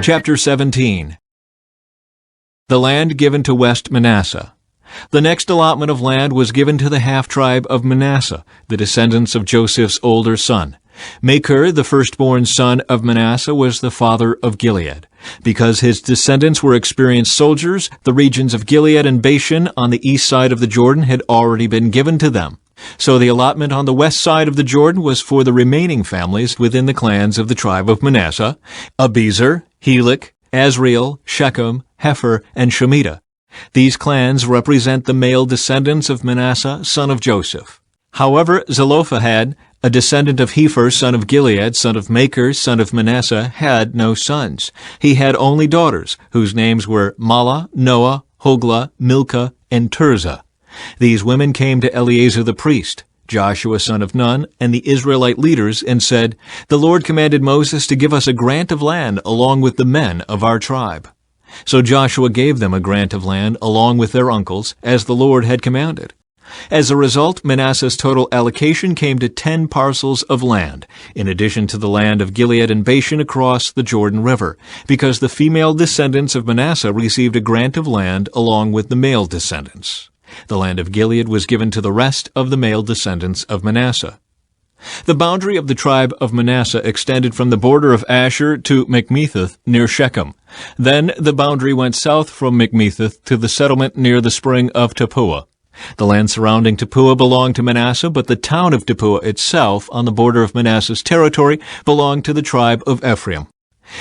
Chapter 17. The land given to West Manasseh. The next allotment of land was given to the half-tribe of Manasseh, the descendants of Joseph's older son. Machir, the firstborn son of Manasseh, was the father of Gilead. Because his descendants were experienced soldiers, the regions of Gilead and Bashan on the east side of the Jordan had already been given to them. So the allotment on the west side of the Jordan was for the remaining families within the clans of the tribe of Manasseh: Abiezer, Helek, Asriel, Shechem, Hepher, and Shemitah. These clans represent the male descendants of Manasseh, son of Joseph. However, Zelophehad, a descendant of Hepher, son of Gilead, son of Machir, son of Manasseh, had no sons. He had only daughters, whose names were Mahlah, Noah, Hoglah, Milcah, and Tirzah. These women came to Eleazar the priest, Joshua son of Nun, and the Israelite leaders, and said, "The Lord commanded Moses to give us a grant of land along with the men of our tribe." So Joshua gave them a grant of land along with their uncles, as the Lord had commanded. As a result, Manasseh's total allocation came to 10 parcels of land, in addition to the land of Gilead and Bashan across the Jordan River, because the female descendants of Manasseh received a grant of land along with the male descendants. The land of Gilead was given to the rest of the male descendants of Manasseh. The boundary of the tribe of Manasseh extended from the border of Asher to Michmetheth near Shechem. Then the boundary went south from Michmetheth to the settlement near the spring of Tappuah. The land surrounding Tappuah belonged to Manasseh, but the town of Tappuah itself, on the border of Manasseh's territory, belonged to the tribe of Ephraim.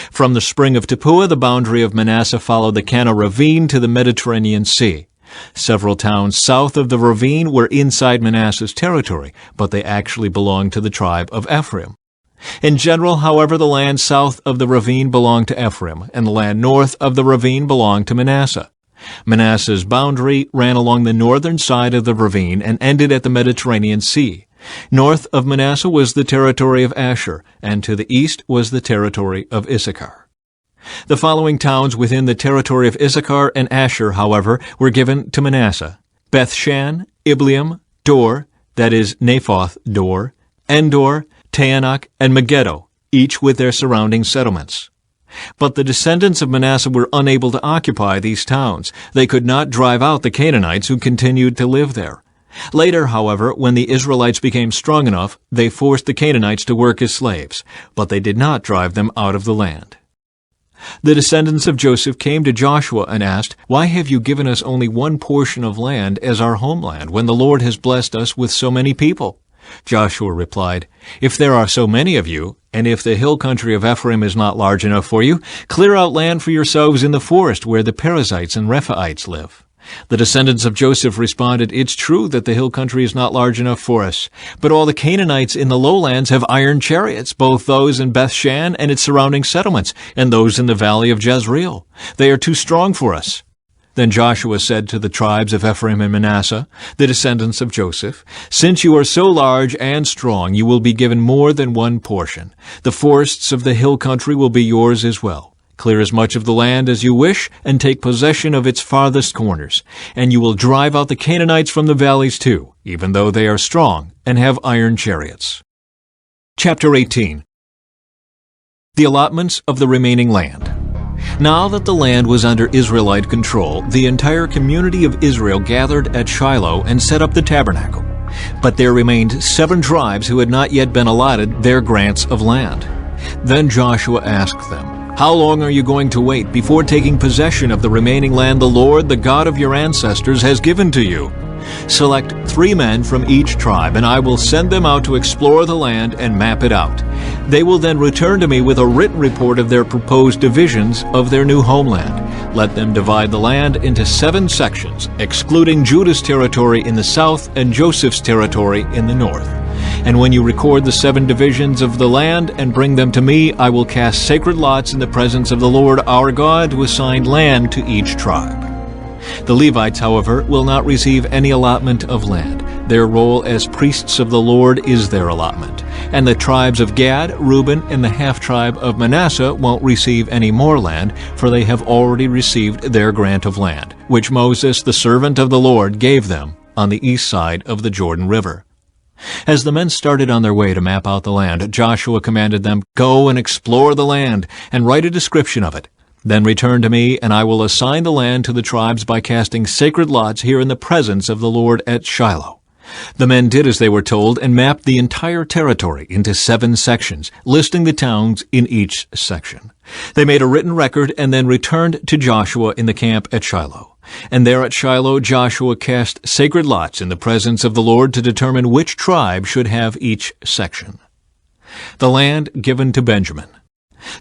From the spring of Tappuah, the boundary of Manasseh followed the Kana ravine to the Mediterranean Sea. Several towns south of the ravine were inside Manasseh's territory, but they actually belonged to the tribe of Ephraim. In general, however, the land south of the ravine belonged to Ephraim, and the land north of the ravine belonged to Manasseh. Manasseh's boundary ran along the northern side of the ravine and ended at the Mediterranean Sea. North of Manasseh was the territory of Asher, and to the east was the territory of Issachar. The following towns within the territory of Issachar and Asher, however, were given to Manasseh: Bethshan, Ibleam, Dor, that is Naphoth Dor, Endor, Taanach, and Megiddo, each with their surrounding settlements. But the descendants of Manasseh were unable to occupy these towns. They could not drive out the Canaanites who continued to live there. Later, however, when the Israelites became strong enough, they forced the Canaanites to work as slaves, but they did not drive them out of the land. The descendants of Joseph came to Joshua and asked, "Why have you given us only one portion of land as our homeland, when the Lord has blessed us with so many people?" Joshua replied, "If there are so many of you, and if the hill country of Ephraim is not large enough for you, clear out land for yourselves in the forest where the Perizzites and Rephaites live." The descendants of Joseph responded, "It's true that the hill country is not large enough for us, but all the Canaanites in the lowlands have iron chariots, both those in Bethshan and its surrounding settlements, and those in the valley of Jezreel. They are too strong for us." Then Joshua said to the tribes of Ephraim and Manasseh, the descendants of Joseph, "Since you are so large and strong, you will be given more than one portion. The forests of the hill country will be yours as well. Clear as much of the land as you wish, and take possession of its farthest corners. And you will drive out the Canaanites from the valleys too, even though they are strong and have iron chariots." Chapter 18. The allotments of the remaining land. Now that the land was under Israelite control, the entire community of Israel gathered at Shiloh and set up the tabernacle. But there remained 7 tribes who had not yet been allotted their grants of land. Then Joshua asked them, "How long are you going to wait before taking possession of the remaining land the Lord, the God of your ancestors, has given to you? Select 3 men from each tribe, and I will send them out to explore the land and map it out. They will then return to me with a written report of their proposed divisions of their new homeland. Let them divide the land into 7 sections, excluding Judah's territory in the south and Joseph's territory in the north. And when you record the 7 divisions of the land and bring them to me, I will cast sacred lots in the presence of the Lord our God to assign land to each tribe." The Levites, however, will not receive any allotment of land. Their role as priests of the Lord is their allotment. And the tribes of Gad, Reuben, and the half-tribe of Manasseh won't receive any more land, for they have already received their grant of land, which Moses, the servant of the Lord, gave them on the east side of the Jordan River. As the men started on their way to map out the land, Joshua commanded them, "Go and explore the land, and write a description of it. Then return to me, and I will assign the land to the tribes by casting sacred lots here in the presence of the Lord at Shiloh." The men did as they were told and mapped the entire territory into 7 sections, listing the towns in each section. They made a written record and then returned to Joshua in the camp at Shiloh. And there at Shiloh, Joshua cast sacred lots in the presence of the Lord to determine which tribe should have each section. The land given to Benjamin.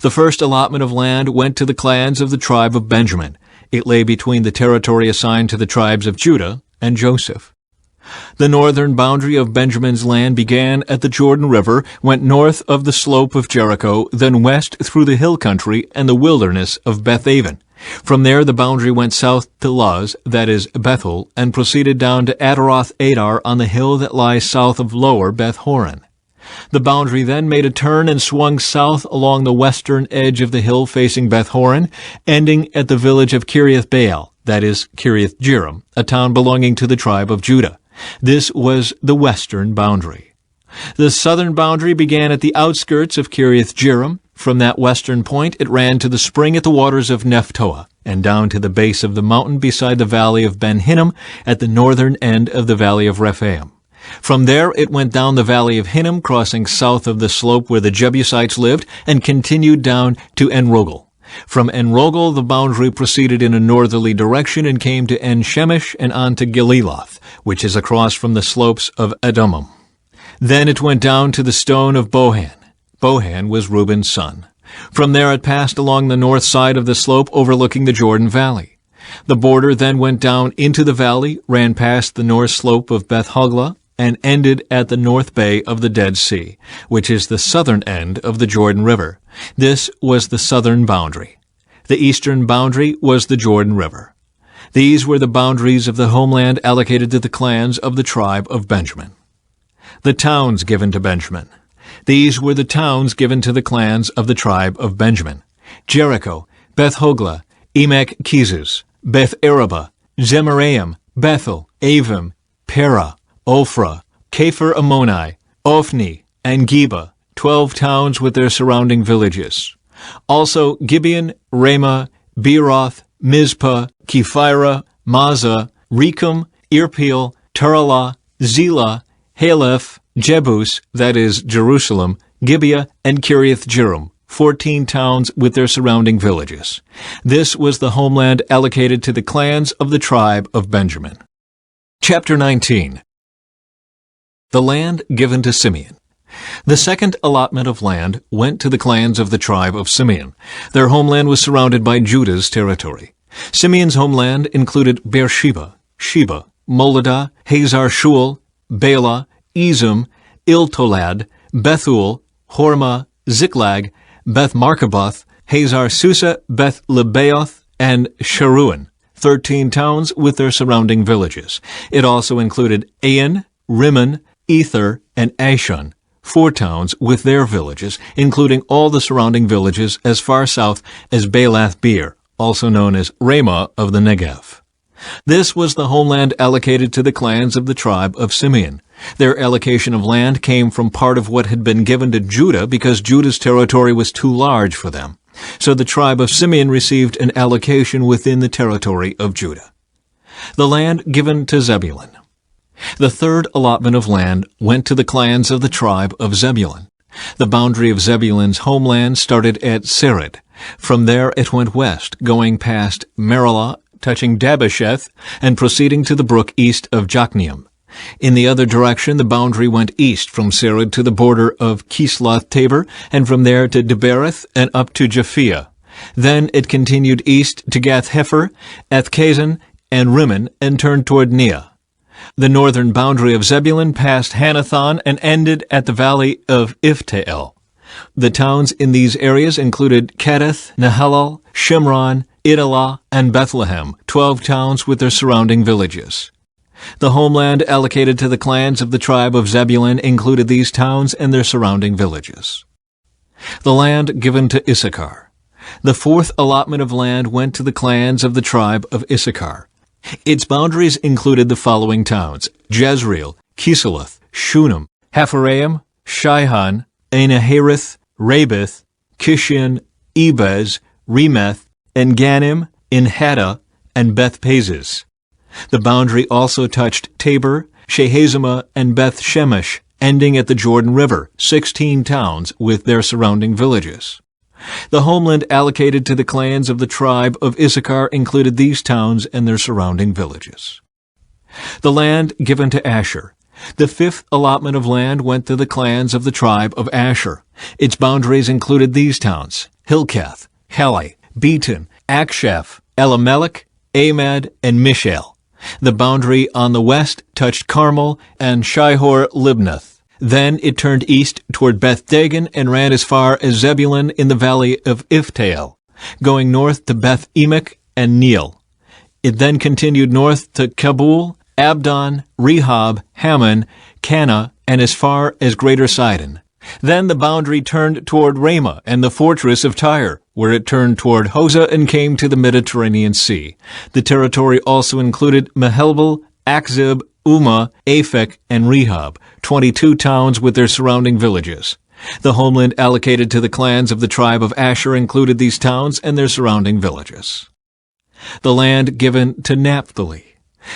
The first allotment of land went to the clans of the tribe of Benjamin. It lay between the territory assigned to the tribes of Judah and Joseph. The northern boundary of Benjamin's land began at the Jordan River, went north of the slope of Jericho, then west through the hill country and the wilderness of Beth-aven. From there the boundary went south to Luz, that is Bethel, and proceeded down to Ataroth-adar on the hill that lies south of lower Beth-horon. The boundary then made a turn and swung south along the western edge of the hill facing Beth-horon, ending at the village of Kiriath-baal, that is Kiriath-jearim, a town belonging to the tribe of Judah. This was the western boundary. The southern boundary began at the outskirts of Kiriath-jearim. From that western point it ran to the spring at the waters of Nephtoah, and down to the base of the mountain beside the valley of Ben-Hinnom at the northern end of the valley of Rephaim. From there it went down the valley of Hinnom, crossing south of the slope where the Jebusites lived, and continued down to En-rogel. From En-rogel the boundary proceeded in a northerly direction and came to En-shemesh and on to Geliloth, which is across from the slopes of Edomim. Then it went down to the stone of Bohan. Bohan was Reuben's son. From there it passed along the north side of the slope overlooking the Jordan Valley. The border then went down into the valley, ran past the north slope of Beth-hoglah, and ended at the north bay of the Dead Sea, which is the southern end of the Jordan River. This was the southern boundary. The eastern boundary was the Jordan River. These were the boundaries of the homeland allocated to the clans of the tribe of Benjamin. The towns given to Benjamin. These were the towns given to the clans of the tribe of Benjamin: Jericho, Beth-hoglah, Emek-keziz, Beth-arabah, Zemaraim, Bethel, Avim, Perah, Ophrah, Capher-ammoni, Ophni, and Geba, 12 towns with their surrounding villages. Also Gibeon, Ramah, Beeroth, Mizpah, Kephirah, Mazah, Rechem, Irpeel, Taralah, Zelah, Haleph, Jebus, that is Jerusalem, Gibeah, and Kiriath-jearim, 14 towns with their surrounding villages. This was the homeland allocated to the clans of the tribe of Benjamin. Chapter 19. The land given to Simeon. The second allotment of land went to the clans of the tribe of Simeon. Their homeland was surrounded by Judah's territory. Simeon's homeland included Beersheba, Sheba, Moladah, Hazar-shual, Bela, Ezum, Iltolad, Bethul, Hormah, Ziklag, Beth-markaboth, Hazar-susa, Beth-lebaoth, and Sharuan, 13 towns with their surrounding villages. It also included Ain, Rimmon, Ether, and Ashon, 4 towns with their villages, including all the surrounding villages as far south as Baalath-beer, also known as Ramah of the Negev. This was the homeland allocated to the clans of the tribe of Simeon. Their allocation of land came from part of what had been given to Judah because Judah's territory was too large for them. So the tribe of Simeon received an allocation within the territory of Judah. The land given to Zebulun. The third allotment of land went to the clans of the tribe of Zebulun. The boundary of Zebulun's homeland started at Sered. From there it went west, going past Merilah, touching Dabbesheth, and proceeding to the brook east of Jokneam. In the other direction the boundary went east from Sered to the border of Kisloth-tabor, and from there to Debereth and up to Japhia. Then it continued east to Gath-hefer, Ethkazan, and Rimmon, and turned toward Neah. The northern boundary of Zebulun passed Hanathon and ended at the valley of Iftael. The towns in these areas included Kedeth, Nahalal, Shimron, Idalah, and Bethlehem, 12 towns with their surrounding villages. The homeland allocated to the clans of the tribe of Zebulun included these towns and their surrounding villages. The land given to Issachar. The fourth allotment of land went to the clans of the tribe of Issachar. Its boundaries included the following towns: Jezreel, Kisaloth, Shunem, Hapharaim, Shihon, Anahareth, Rabith, Kishion, Ebez, Remeth, En-Ganim, Enhaddah, and Beth-Pazez. The boundary also touched Tabor, Shehazimah, and Beth-Shemesh, ending at the Jordan River, 16 towns with their surrounding villages. The homeland allocated to the clans of the tribe of Issachar included these towns and their surrounding villages. The land given to Asher. The fifth allotment of land went to the clans of the tribe of Asher. Its boundaries included these towns: Hilkath, Heli, Beton, Akshaph, Elimelech, Amad, and Mishael. The boundary on the west touched Carmel and Shihor-Libnath. Then it turned east toward Beth-Dagon and ran as far as Zebulun in the valley of Iftael, going north to Beth-Emek and Neiel. It then continued north to Kabul, Abdon, Rehob, Hammon, Cana, and as far as Greater Sidon. Then the boundary turned toward Ramah and the fortress of Tyre, where it turned toward Hosah and came to the Mediterranean Sea. The territory also included Mehelbel, Akzib, Umah, Aphek, and Rehob, 22 towns with their surrounding villages. The homeland allocated to the clans of the tribe of Asher included these towns and their surrounding villages. The land given to Naphtali.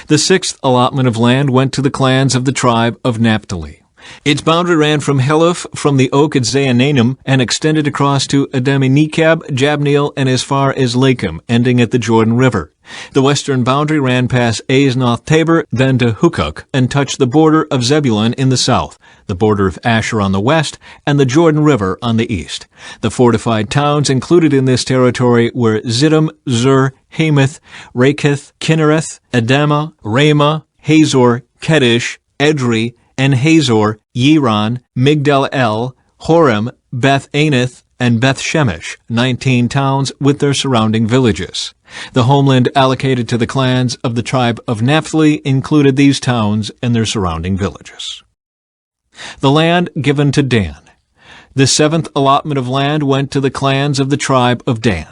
The sixth allotment of land went to the clans of the tribe of Naphtali. Its boundary ran from Heleph from the oak at Zaananim and extended across to Adami-Nekab, Jabneel, and as far as Lakim, ending at the Jordan River. The western boundary ran past Aznoth-Tabor, then to Hukok, and touched the border of Zebulun in the south, the border of Asher on the west, and the Jordan River on the east. The fortified towns included in this territory were Ziddim, Zur, Hamath, Raketh, Kinnereth, Adamah, Ramah, Hazor, Kedesh, Edrei, and Hazor, Yiron, Migdal-El, Horem, Beth-Anath, and Beth-Shemesh, 19 towns with their surrounding villages. The homeland allocated to the clans of the tribe of Naphtali included these towns and their surrounding villages. The land given to Dan. The seventh allotment of land went to the clans of the tribe of Dan.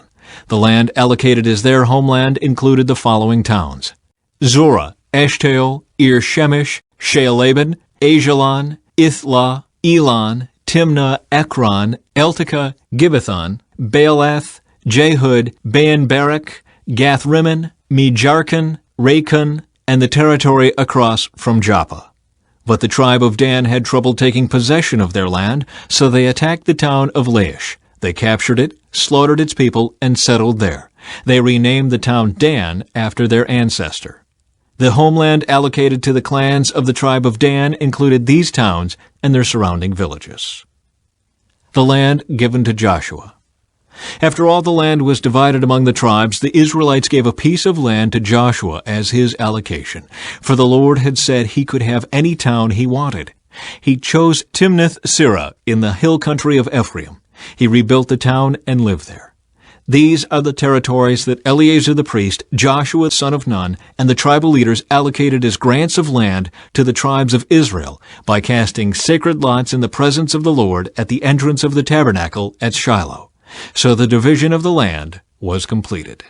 The land allocated as their homeland included the following towns: Zorah, Eshtaol, Ir-Shemesh, Shealaban, Ajalon, Ithlah, Elon, Timnah, Ekron, Eltekah, Gibbethon, Baalath, Jehud, Baal-Barak, Gath-Rimmon, Mejarkon, Rakon, and the territory across from Joppa. But the tribe of Dan had trouble taking possession of their land, so they attacked the town of Laish. They captured it, slaughtered its people, and settled there. They renamed the town Dan after their ancestor. The homeland allocated to the clans of the tribe of Dan included these towns and their surrounding villages. The land given to Joshua. After all the land was divided among the tribes, the Israelites gave a piece of land to Joshua as his allocation, for the Lord had said he could have any town he wanted. He chose Timnath-Serah in the hill country of Ephraim. He rebuilt the town and lived there. These are the territories that Eleazar the priest, Joshua son of Nun, and the tribal leaders allocated as grants of land to the tribes of Israel by casting sacred lots in the presence of the Lord at the entrance of the tabernacle at Shiloh. So the division of the land was completed.